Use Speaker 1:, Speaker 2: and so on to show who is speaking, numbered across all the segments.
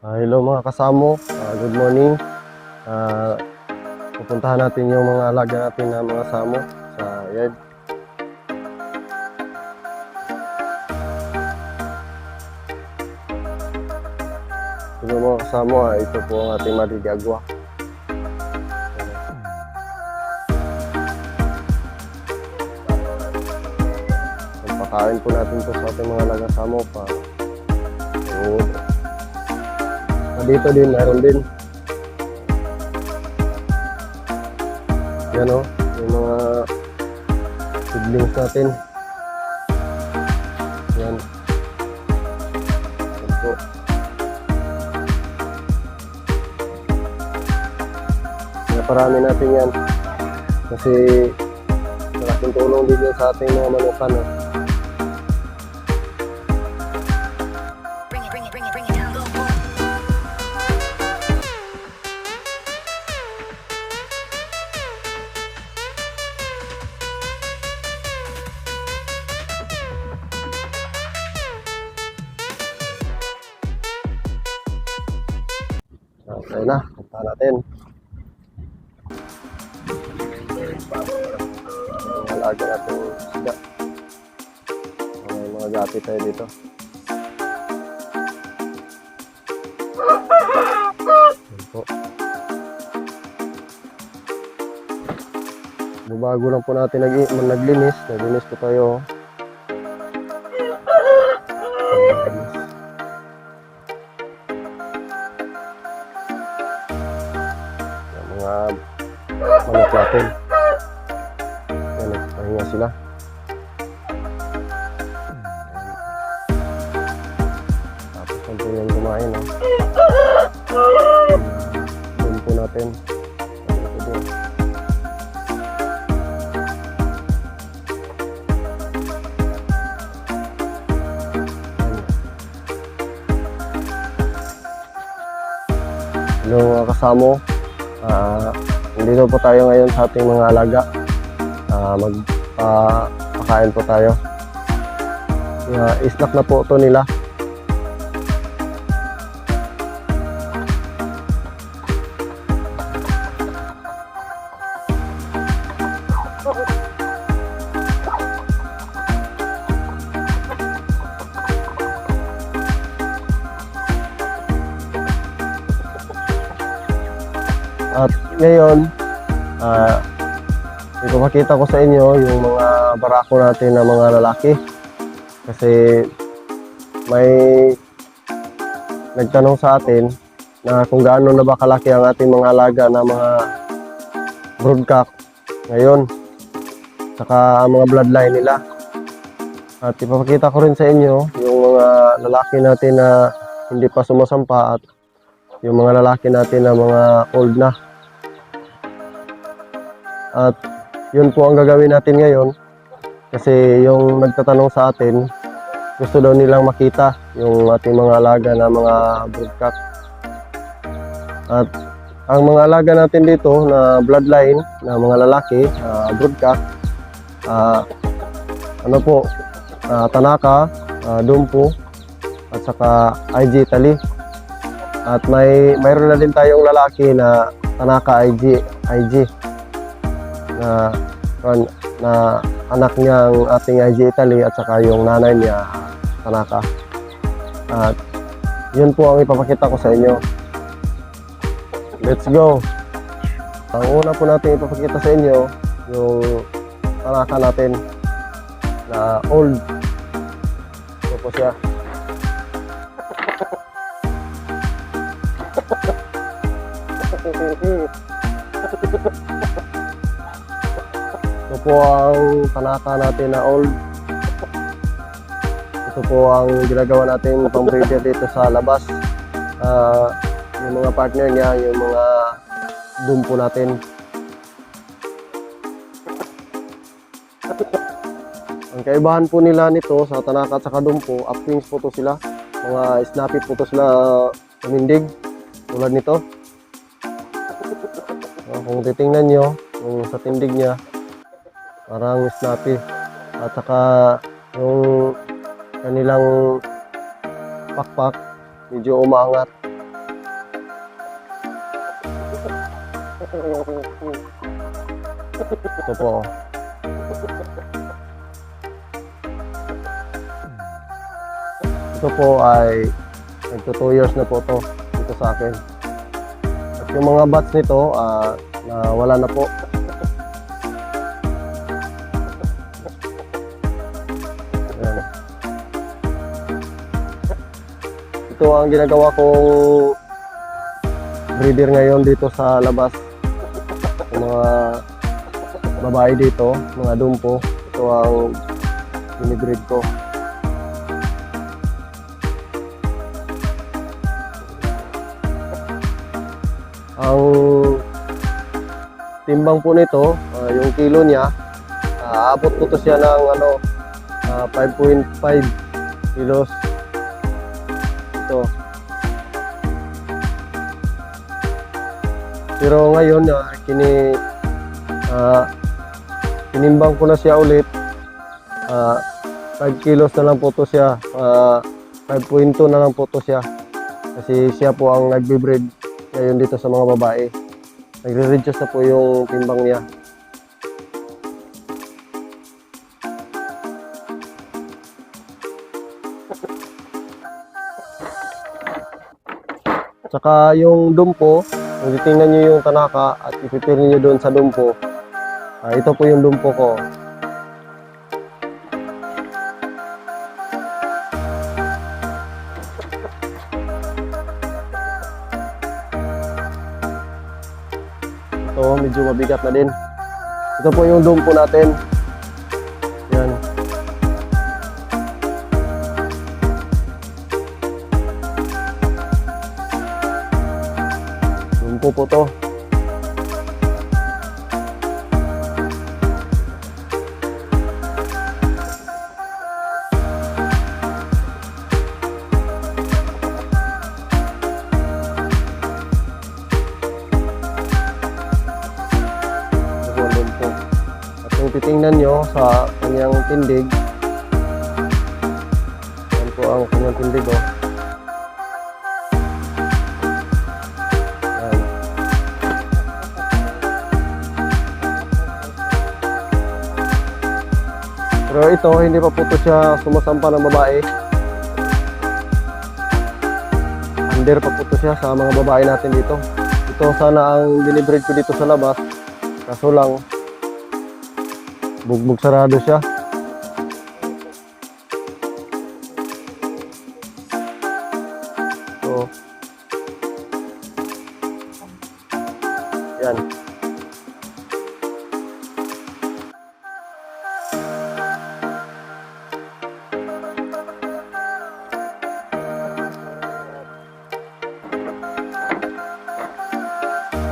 Speaker 1: Hello mga kasamo, good morning. Ah, Pupuntahan natin yung mga alaga natin na mga samo sa yard. Hello mga kasamo, ito po ang ating maligagwa. Pagpakain po natin to sa ating mga alaga samo pa. Dito din, meron din. Yan o, yung mga seedlings natin. Yan. Yan po. Naparami natin yan. Kasi malaking tulong din yan sa ating mga manukan.
Speaker 2: Bring it down, go boy.
Speaker 1: Okay na, punta natin. Ang alaga natin isda. May mga gapi tayo dito. Yan po. Bago lang po natin naglinis. Naglinis po tayo. Mga manok natin. Yan, pahinga sila. Tapos yan po yung kumain. Doon po natin. Ito doon. Hello mga kasamo. Nandito po tayo ngayon sa ating mga alaga. Magpakain po tayo. Snack na po ito nila. At ngayon, ipapakita ko sa inyo yung mga barako natin na mga lalaki. Kasi may nagtanong sa atin na kung gaano na ba kalaki ang ating mga alaga na mga broodcock ngayon. Saka ang mga bloodline nila. At ipapakita ko rin sa inyo yung mga lalaki natin na hindi pa sumasampa at yung mga lalaki natin na mga old na. At yun po ang gagawin natin ngayon kasi yung nagtatanong sa atin gusto daw nilang makita yung ating mga alaga na mga broodcock. At ang mga alaga natin dito na bloodline na mga lalaki, broodcock, Tanaka, Dumpo at saka IG Italy. At mayroon na din tayong lalaki na Tanaka IG na anak niya ang ating IG Italy at saka yung nanay niya Tanaka. At yun po ang ipapakita ko sa inyo. Let's go! Ang una po natin ipapakita sa inyo yung Tanaka natin na old. Ito po siya. Ito po ang Tanaka natin na old. Ito po ang ginagawa natin pang breeder dito sa labas. Yung mga partner niya, yung mga dumpo natin. Ang kaibahan po nila nito sa Tanaka at saka dumpo, upwings po to sila. Mga snappy po to sila tumindig. Tulad nito. Kung titingnan nyo, yung sa tindig niya, parang snappy. At saka yung kanilang pakpak medyo umaangat. Ito po. Ito po ay nagto 2 years na po to dito sa akin. At yung mga bats nito, na wala na po. Ayan. Ito ang ginagawa kong breeder ngayon dito sa labas. Yung mga babae dito, mga dumpo. Ito ang binibreed ko. Ang timbang po nito, yung kilo niya, aabot po to siya ng 5.5 kilos. Ito. Pero ngayon, tinimbang ko na siya ulit. 5 kilos na lang po to siya. 5.2 na lang po to siya. Kasi siya po ang nagbe-breed ngayon dito sa mga babae. Nagre-reduce na po yung timbang niya. Tsaka yung dumpo, kung titingnan nyo yung tanaka at ipipil nyo doon sa dumpo, ito po yung dumpo ko. Ito, medyo mabigat na din. Ito po yung dumpo natin. Yan. Dumpo po to. Kung titingnan nyo sa kanyang tindig, yan po ang kanyang tindig, oh. Yan. Pero ito, hindi pa po ito siya sumasampa ng babae. Under pa po ito siya sa mga babae natin dito. Ito sana ang binibreed ko dito sa labas, kaso lang bugbog sarado siya. So, yan.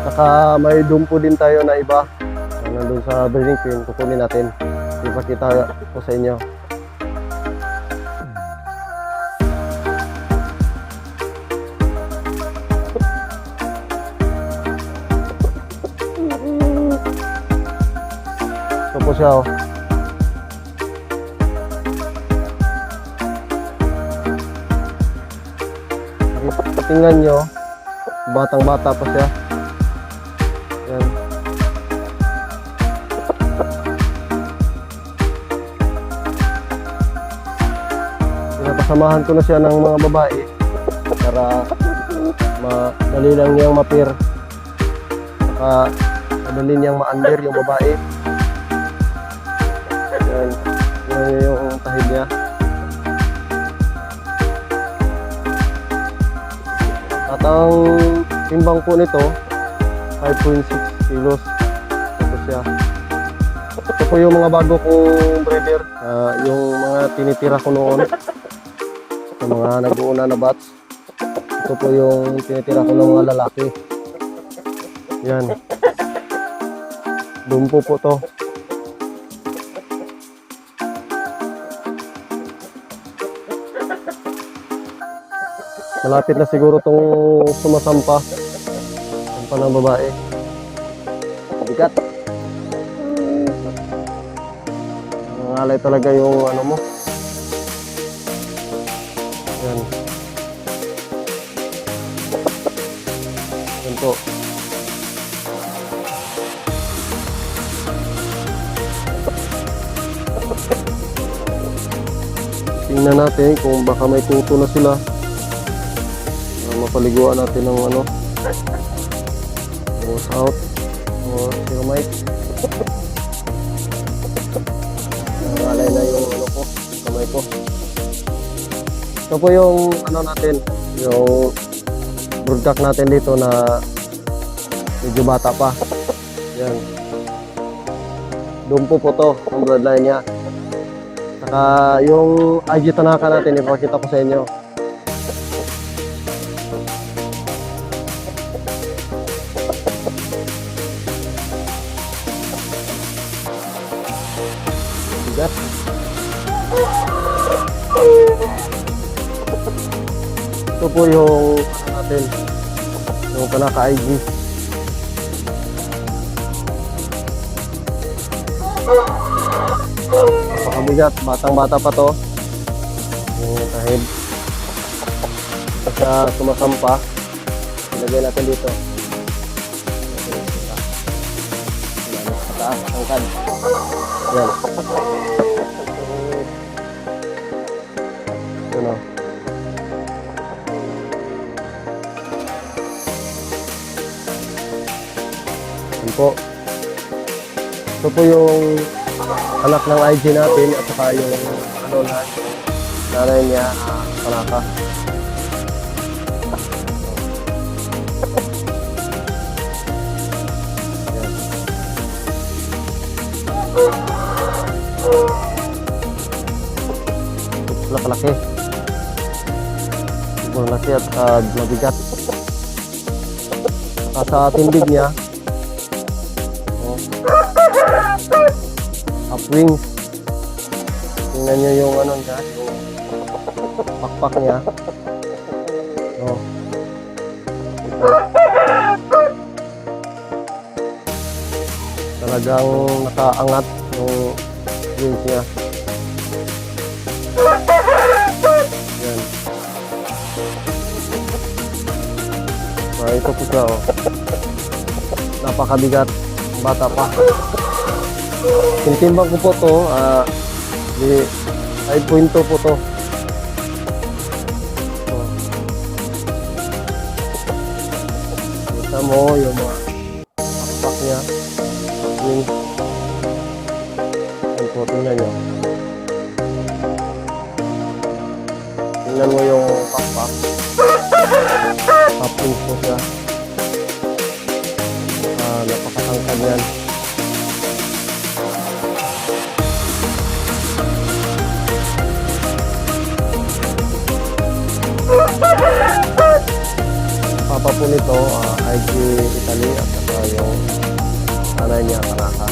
Speaker 1: Saka may dumpo din tayo na iba. Nandun sa breeding pen, kukunin natin. Ipakita ko sa inyo. Ito po siya, oh. Tingnan nyo, batang-bata pa siya. Yan. Pinapasamahan ko na siya ng mga babae para madali lang niyang mapir, saka madali niyang ma-under yung babae. Yan. Yan yung tahid niya. At ang timbang po nito 5.6 kilos. Ito siya. Ito po yung mga bago kong breeder, yung mga tinitira ko noon sa mga nag-uuna na bats. Ito po yung tinitira ko ng mga lalaki. Yan. Dumpo po to. Malapit na siguro tong sumasampa. Sampa ng babae. Bigat. Nangalay talaga yung ano mo. Yan. Yan po. Tingnan natin kung baka may kuto na sila. Mapaliguan natin ng ano. Wash out. O Silomite. Nangalay na yung ano ko. Kamay ko. Ito po yung ano natin. Yung broodcock natin dito na medyo bata pa. Yan. Dumpo po to ang bloodline niya. Saka yung IG Tanaka natin, ipakita ko sa inyo. Bigat. Ito po yung ano natin, yung Tanaka IG. Napakabigat, batang-bata pa to. Yung kahit sa sumasampa, ilagay natin dito. Sa taas, angkan. Yan. Ito na. Yan po. Ito po yung anak ng IG natin at saka yung ano na nanay niya, Tanaka. Yan. Laki-laki. Sobrang laki at mabigat. Saka sa tindig niya, upwings. Tingnan nyo yung ano niya, yung pakpak niya. Oh. Ito. Talagang nakaangat yung wings niya. Yan. Ito po siya, oh. Napakabigat. Bata pa. Tinitimbang ko po to, 5.2 po to. Kita mo yung mga pakpak niya. Yung po, tingnan nyo. Tingnan mo yung pakpak. Pakpak po siya. Napakatangkad yan. Papa po nito, IG Italy at saka yung nanay niya, Tanaka.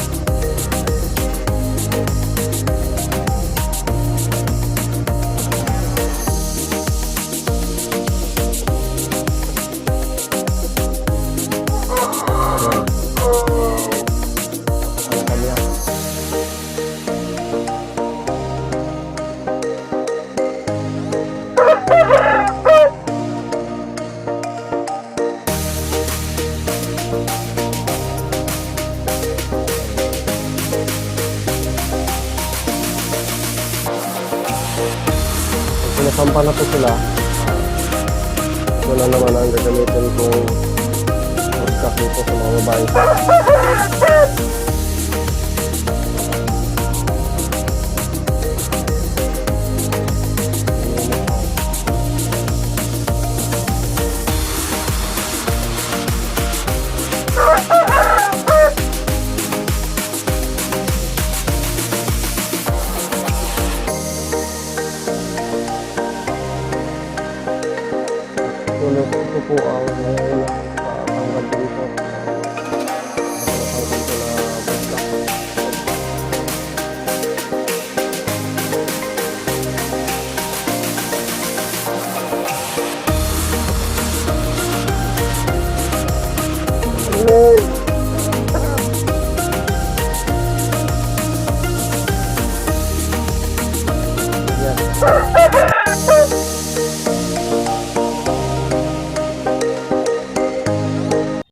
Speaker 1: Sinasampa na po sila. Ito na naman ang gagamitin kong broodcock dito sa mga babae. Ito po ang tanggal dito.